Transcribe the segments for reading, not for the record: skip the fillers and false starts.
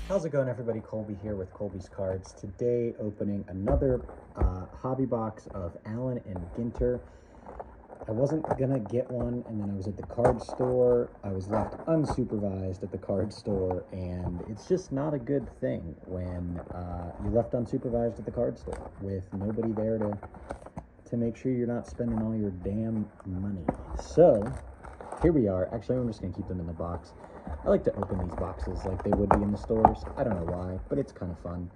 How's it going, everybody? Colby here with Colby's Cards. Today, opening another hobby box of Allen and Ginter. I wasn't gonna get one, and then I was at the card store. I was left unsupervised at the card store, and it's just not a good thing when you're left unsupervised at the card store with nobody there to make sure you're not spending all your damn money. So here we are. Actually, I'm just gonna keep them in the box. I like to open these boxes like they would be in the stores. I don't know why, but it's kind of fun.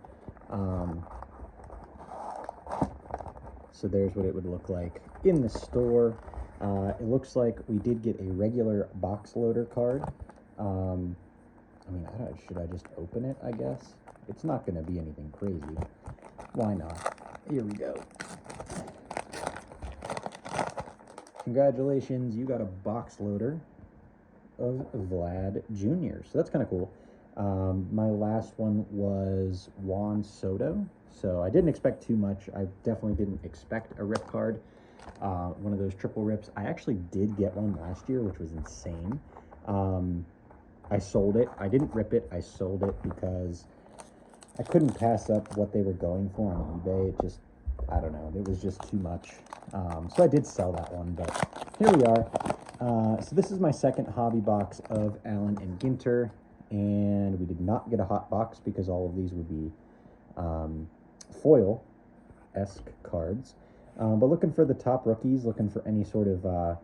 So there's what it would look like in the store. It looks like we did get a regular box loader card. I mean, should I just open it, I guess? It's not going to be anything crazy. Why not? Here we go. Congratulations, you got a box loader of Vlad Jr. So that's kind of cool. My last one was Juan Soto. So I didn't expect too much. I definitely didn't expect a rip card. One of those triple rips. I actually did get one last year, which was insane. I sold it. I didn't rip it. I sold it because I couldn't pass up what they were going for on eBay. It just, I don't know. It was just too much. So I did sell that one, but here we are. So this is my second hobby box of Allen and Ginter, and we did not get a hot box because all of these would be foil-esque cards. But looking for the top rookies, looking for any sort of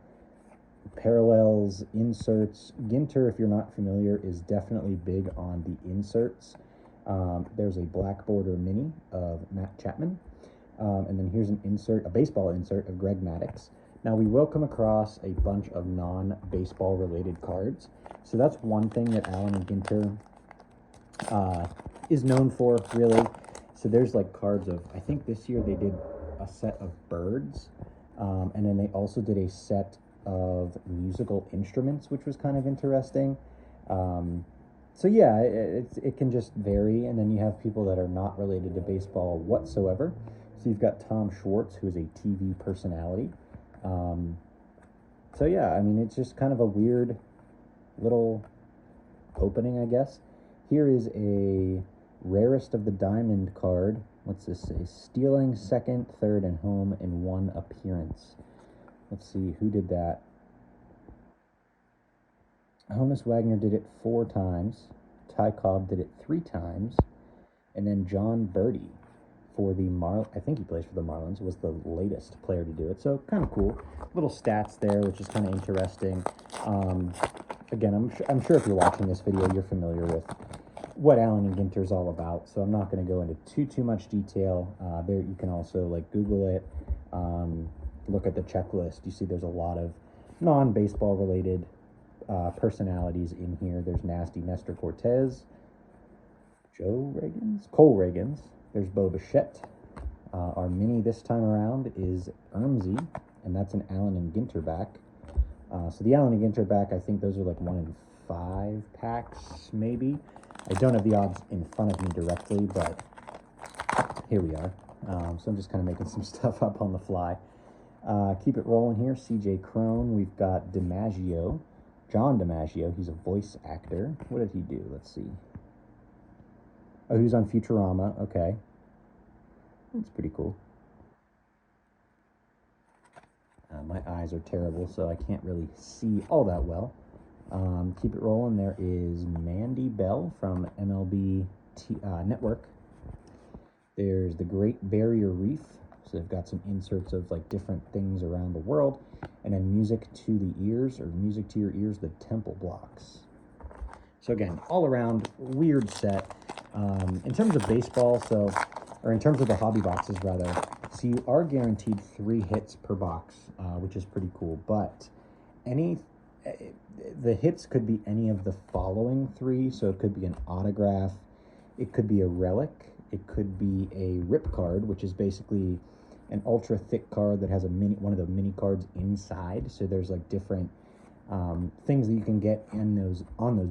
parallels, inserts. Ginter, if you're not familiar, is definitely big on the inserts. There's a black border mini of Matt Chapman, and then here's an insert, a baseball insert of Greg Maddux. Now, we will come across a bunch of non-baseball related cards. So that's one thing that Allen and Ginter is known for, really. So there's like cards of, I think this year they did a set of birds. And then they also did a set of musical instruments, which was kind of interesting. So yeah, it can just vary. And then you have people that are not related to baseball whatsoever. So you've got Tom Schwartz, who is a TV personality. So yeah, I mean, it's just kind of a weird little opening, I guess. Here is a rarest of the diamond card. What's this say? Stealing second, third, and home in one appearance. Let's see, who did that? Honus Wagner did it 4 times. Ty Cobb did it 3 times. And then John Birdie for the I think he plays for the Marlins, was the latest player to do it. So kind of cool. Little stats there, which is kind of interesting. Again, I'm sure if you're watching this video, you're familiar with what Allen and Ginter is all about. So I'm not going to go into too much detail. There, you can also like Google it, look at the checklist. You see there's a lot of non-baseball related personalities in here. There's Nasty Nestor Cortez, Cole Reagans. There's Bo Bichette. Our mini this time around is Ermsey, and that's an Allen and Ginter back. So the Allen and Ginter back, I think those are like 1 in 5 packs, maybe. I don't have the odds in front of me directly, but here we are. So I'm just kind of making some stuff up on the fly. Keep it rolling here. CJ Crone. We've got DiMaggio. John DiMaggio. He's a voice actor. What did he do? Let's see. Oh, he was on Futurama. Okay. That's pretty cool. My eyes are terrible, so I can't really see all that well. Keep it rolling. There is Mandy Bell from MLB Network. There's the Great Barrier Reef. So they've got some inserts of like different things around the world. And then Music to the Ears, or Music to Your Ears, the Temple Blocks. So again, all around weird set. In terms of baseball, or in terms of the hobby boxes rather, so you are guaranteed 3 hits per box, which is pretty cool. But the hits could be any of the following 3. So it could be an autograph, it could be a relic, it could be a rip card, which is basically an ultra thick card that has one of the mini cards inside. So there's like different things that you can get on those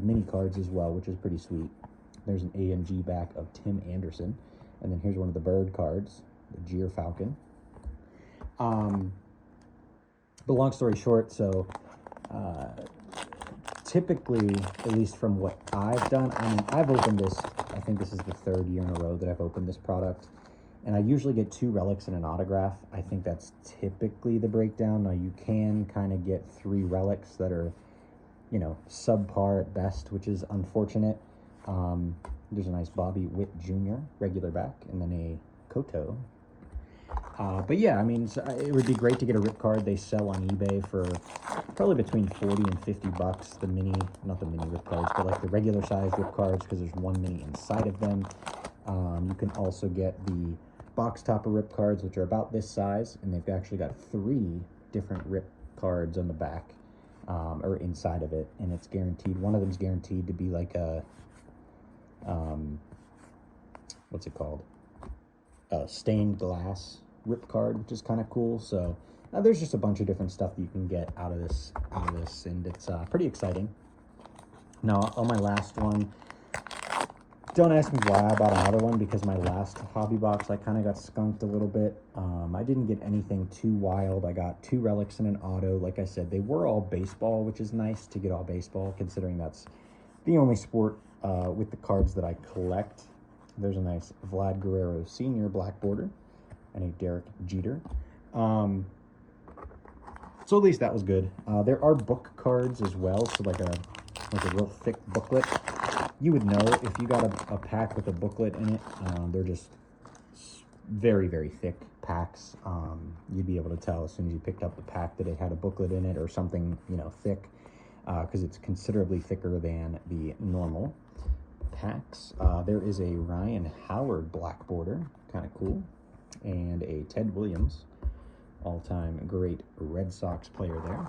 mini cards as well, which is pretty sweet. There's an AMG back of Tim Anderson. And then here's one of the bird cards, the Gier Falcon. But long story short, so typically, at least from what I've done, I mean, I've opened this I think this is the 3rd year in a row that I've opened this product. And I usually get 2 relics and an autograph. I think that's typically the breakdown. Now, you can kind of get 3 relics that are, you know, subpar at best, which is unfortunate. There's a nice Bobby Witt Jr., regular back, and then a Koto. But yeah, I mean, it would be great to get a rip card. They sell on eBay for probably between 40 and 50 bucks. The mini, not the mini rip cards, but like the regular size rip cards, because there's 1 mini inside of them. You can also get the box topper rip cards, which are about this size, and they've actually got 3 different rip cards on the back, or inside of it, and it's guaranteed. One of them's guaranteed to be like a, what's it called? A stained glass rip card, which is kind of cool. So there's just a bunch of different stuff that you can get out of this, and it's pretty exciting. Now, on my last one, don't ask me why I bought another one, because my last hobby box I kind of got skunked a little bit. I didn't get anything too wild. I got 2 relics and an auto. Like I said, they were all baseball, which is nice to get all baseball, considering that's the only sport with the cards that I collect. There's a nice Vlad Guerrero Sr. black border and a Derek Jeter. So at least that was good. There are book cards as well, so like a real thick booklet. You would know if you got a pack with a booklet in it. They're just very, very thick packs. You'd be able to tell as soon as you picked up the pack that it had a booklet in it or something, you know, thick, because it's considerably thicker than the normal packs. There is a Ryan Howard black border, kind of cool, and a Ted Williams, all-time great Red Sox player there.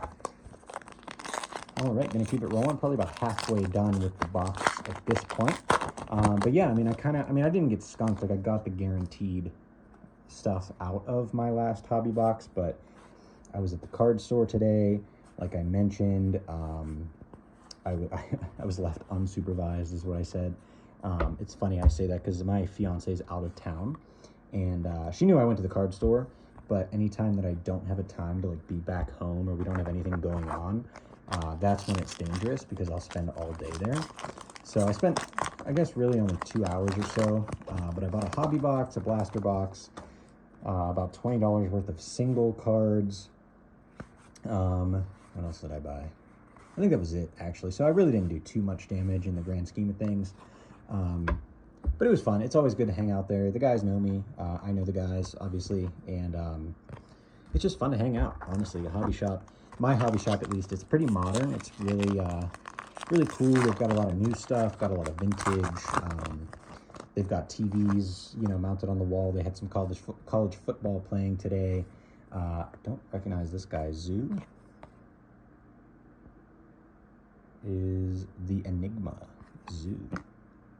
All right, gonna keep it rolling. Probably about halfway done with the box at this point. But yeah, I mean, I didn't get skunked. Like, I got the guaranteed stuff out of my last hobby box, but I was at the card store today. Like I mentioned, I was left unsupervised, is what I said. It's funny I say that because my fiance is out of town, and she knew I went to the card store. But anytime that I don't have a time to like be back home, or we don't have anything going on, that's when it's dangerous, because I'll spend all day there. So I spent, I guess, really only 2 hours or so, but I bought a hobby box, a blaster box, about $20 worth of single cards. What else did I buy? I think that was it, actually. So I really didn't do too much damage in the grand scheme of things. But it was fun. It's always good to hang out there. The guys know me. I know the guys, obviously. And it's just fun to hang out, honestly. A hobby shop, my hobby shop at least, it's pretty modern. It's really, really cool. They've got a lot of new stuff, got a lot of vintage. They've got TVs, you know, mounted on the wall. They had some college football playing today. I don't recognize this guy. Zoo is the Enigma. Zoo.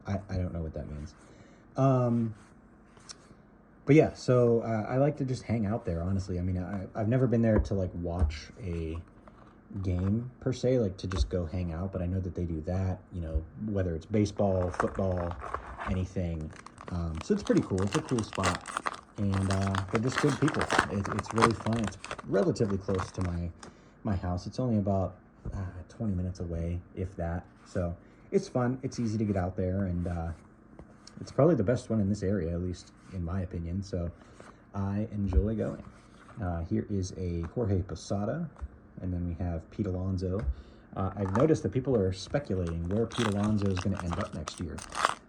I don't know what that means. But yeah, so I like to just hang out there, honestly. I mean, I've never been there to like watch a game per se, like to just go hang out, but I know that they do that, you know, whether it's baseball, football, anything. So it's pretty cool. It's a cool spot, and they're just good people. It's really fun. It's relatively close to my house. It's only about 20 minutes away, if that. So it's fun. It's easy to get out there, and it's probably the best one in this area, at least in my opinion. So I enjoy going. Here is a Jorge Posada, and then we have Pete Alonso. I've noticed that people are speculating where Pete Alonso is going to end up next year.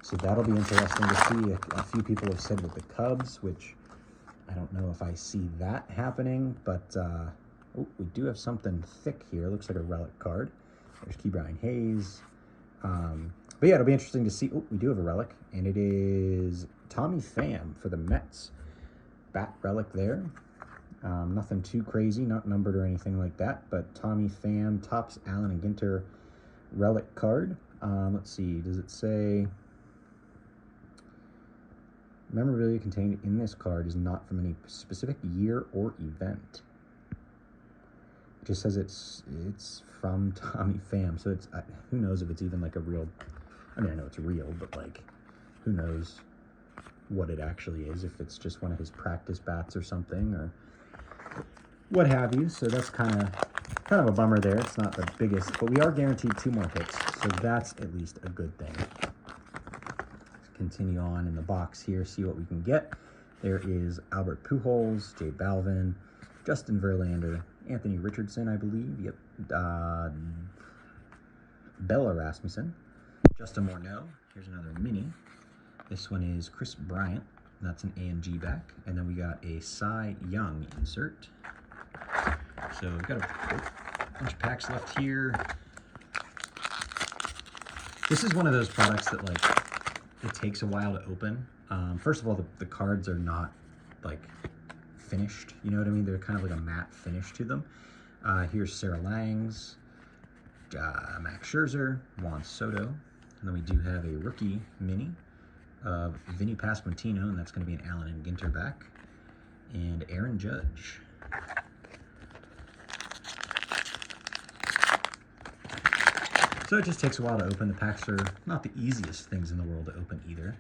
So that'll be interesting to see. A few people have said with the Cubs, which I don't know if I see that happening, but oh, we do have something thick here. Looks like a relic card. There's Ke'Bryan Hayes. But yeah, it'll be interesting to see. Oh, we do have a relic, and it is Tommy Pham for the Mets. Bat relic there. Nothing too crazy, not numbered or anything like that, but Tommy Pham, Topps Allen and Ginter relic card. Let's see, does it say, memorabilia contained in this card is not from any specific year or event. It just says it's from Tommy Pham, so it's, who knows if it's even like a real, I mean, I know it's real, but like, who knows what it actually is, if it's just one of his practice bats or something, or what have you. So that's kind of a bummer there. It's not the biggest, but we are guaranteed 2 more hits, so that's at least a good thing. continue on in the box here, see what we can get. There is Albert Pujols, Jay Balvin, Justin Verlander, Anthony Richardson, I believe. Yep. Bella Rasmussen, Justin Morneau. Here's another mini. This one is Chris Bryant. That's an AMG back. And then we got a Cy Young insert. So we've got a bunch of packs left here. This is one of those products that, like, it takes a while to open. First of all, the cards are not, like, finished. You know what I mean? They're kind of like a matte finish to them. Here's Sarah Langs, Max Scherzer, Juan Soto. And then we do have a rookie mini of Vinny Pasquantino, and that's going to be an Allen and Ginter back. And Aaron Judge. So it just takes a while to open. The packs are not the easiest things in the world to open either.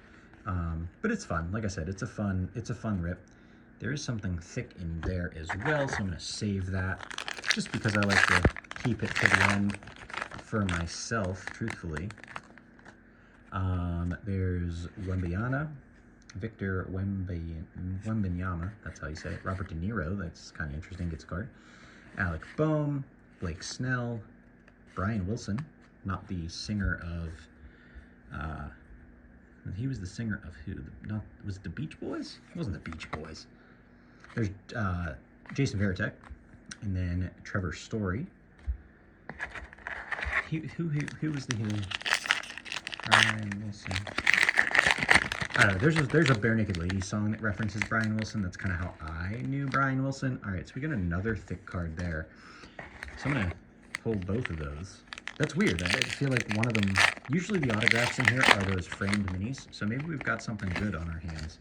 But it's fun. Like I said, it's a fun rip. There is something thick in there as well, so I'm going to save that just because I like to keep it to the end for myself, truthfully. There's Wembanyama, Victor Wembanyama, that's how you say it. Robert De Niro, that's kind of interesting, gets a card. Alec Boehm, Blake Snell, Brian Wilson, not the singer of, he was the singer of who? Was it the Beach Boys? It wasn't the Beach Boys. There's Jason Varitek, and then Trevor Story. Who was the Brian Wilson? I don't know. There's a Bare Naked Ladies song that references Brian Wilson. That's kind of how I knew Brian Wilson. All right, so we got another thick card there. So I'm gonna hold both of those. That's weird. I feel like one of them. Usually the autographs in here are those framed minis. So maybe we've got something good on our hands.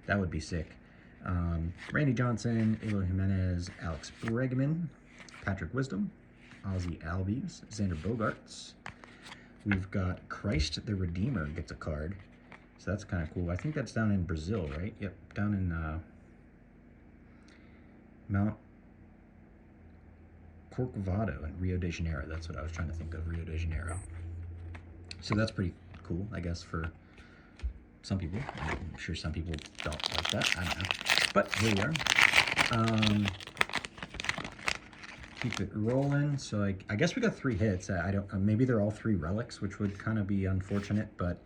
That would be sick. Randy Johnson, Eloy Jimenez, Alex Bregman, Patrick Wisdom, Ozzie Albies, Xander Bogaerts. We've got Christ the Redeemer gets a card. So that's kind of cool. I think that's down in Brazil, right? Yep, down in Mount Corcovado in Rio de Janeiro. That's what I was trying to think of, Rio de Janeiro. So that's pretty cool, I guess, for some people. I'm sure some people don't like that. I don't know. But here we are. Keep it rolling. So I guess we got 3 hits. I don't. Maybe they're all 3 relics, which would kind of be unfortunate. But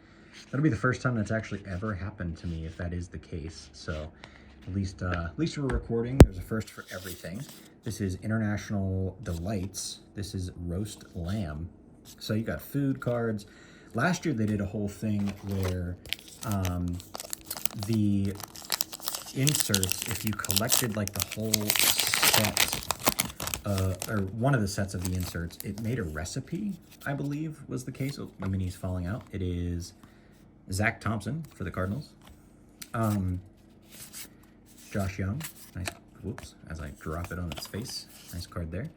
that'll be the first time that's actually ever happened to me, if that is the case. So at least we're recording. There's a first for everything. This is International Delights. This is roast lamb. So you got food cards. Last year they did a whole thing where the inserts, if you collected like the whole set, or one of the sets of the inserts, it made a recipe, I believe was the case. Oh, my mini's falling out. It is Zach Thompson for the Cardinals. Josh Young, nice, whoops, as I drop it on its face. Nice card there.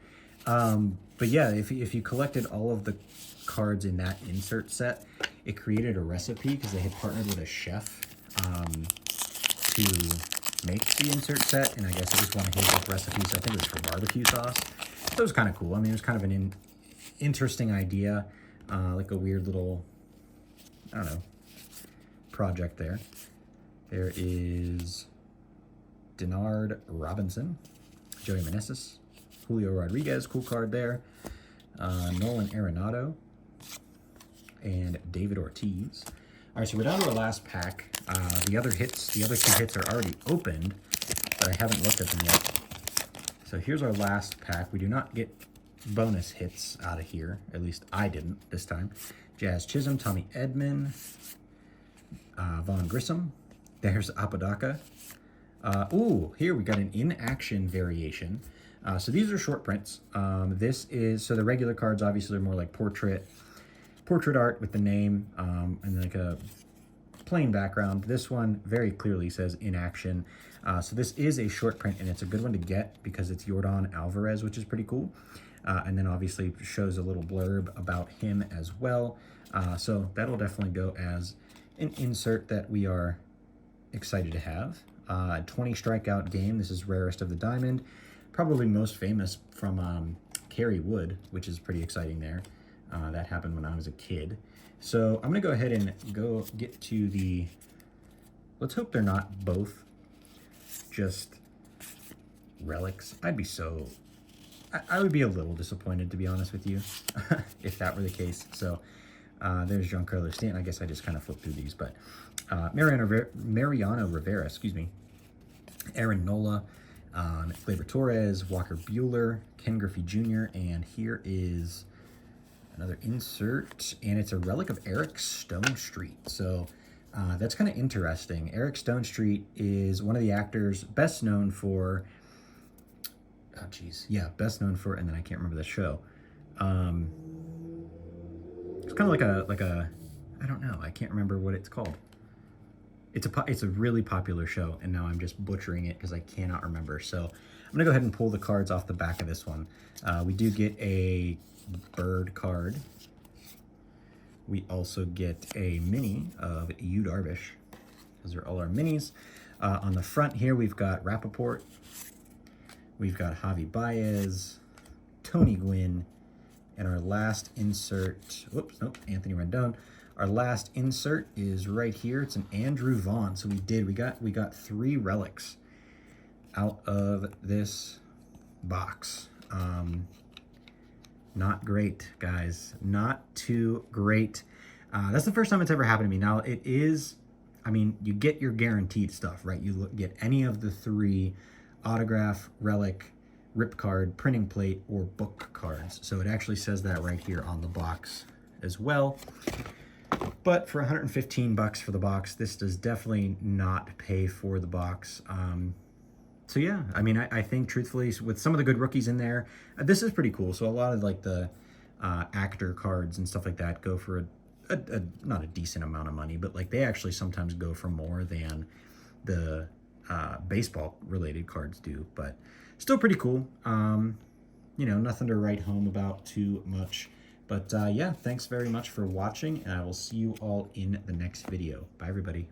But yeah, if you collected all of the cards in that insert set, it created a recipe because they had partnered with a chef to make the insert set, and I guess it was one of his like, recipes. So I think it was for barbecue sauce. So it was kind of cool. I mean, it was kind of an interesting idea, like a weird little, I don't know, project there. There is Denard Robinson, Joey Meneses, Julio Rodriguez, cool card there. Nolan Arenado, and David Ortiz. All right, so we're down to our last pack. The other 2 hits are already opened, but I haven't looked at them yet. So here's our last pack. We do not get bonus hits out of here. At least I didn't this time. Jazz Chisholm, Tommy Edman, Vaughn Grissom. There's Apodaca. Ooh, here we got an in-action variation. So these are short prints. This is, so the regular cards obviously are more like portrait art with the name and like a plain background. This one very clearly says in action. So this is a short print, and it's a good one to get because it's Yordan Alvarez, which is pretty cool. And then obviously shows a little blurb about him as well. So that'll definitely go as an insert that we are excited to have. 20 strikeout game. This is rarest of the diamond. Probably most famous from Kerry Wood, which is pretty exciting there. That happened when I was a kid. So I'm going to go ahead and go get to the... Let's hope they're not both just relics. I'd be so... I would be a little disappointed, to be honest with you, if that were the case. So there's Giancarlo Stanton. I guess I just kind of flipped through these, but Mariano Rivera, excuse me, Aaron Nola, Gleyber Torres, Walker Buehler, Ken Griffey Jr., and here is another insert, and it's a relic of Eric Stonestreet. So that's kind of interesting. Eric Stonestreet is one of the actors best known for... Oh, geez. Yeah, best known for, and then I can't remember the show. It's kind of like a, I don't know. I can't remember what it's called. It's a really popular show, and now I'm just butchering it because I cannot remember. So I'm gonna go ahead and pull the cards off the back of this one. We do get a bird card. We also get a mini of Yu Darvish. Those are all our minis. On the front here, we've got Rappaport. We've got Javi Baez, Tony Gwynn, and our last insert, whoops, nope, Anthony Rendon. Our last insert is right here. It's an Andrew Vaughn. So we got 3 relics out of this box. Not great, guys. Not too great. That's the first time it's ever happened to me. Now, it is, I mean, you get your guaranteed stuff, right? You get any of the 3 autograph, relic, rip card, printing plate, or book cards. So it actually says that right here on the box as well. But for 115 bucks for the box, this does definitely not pay for the box. So yeah, I mean, I think truthfully, with some of the good rookies in there, this is pretty cool. So a lot of like the actor cards and stuff like that go for not a decent amount of money, but like they actually sometimes go for more than the baseball related cards do, but still pretty cool. You know, nothing to write home about too much, but yeah, thanks very much for watching, and I will see you all in the next video. Bye everybody.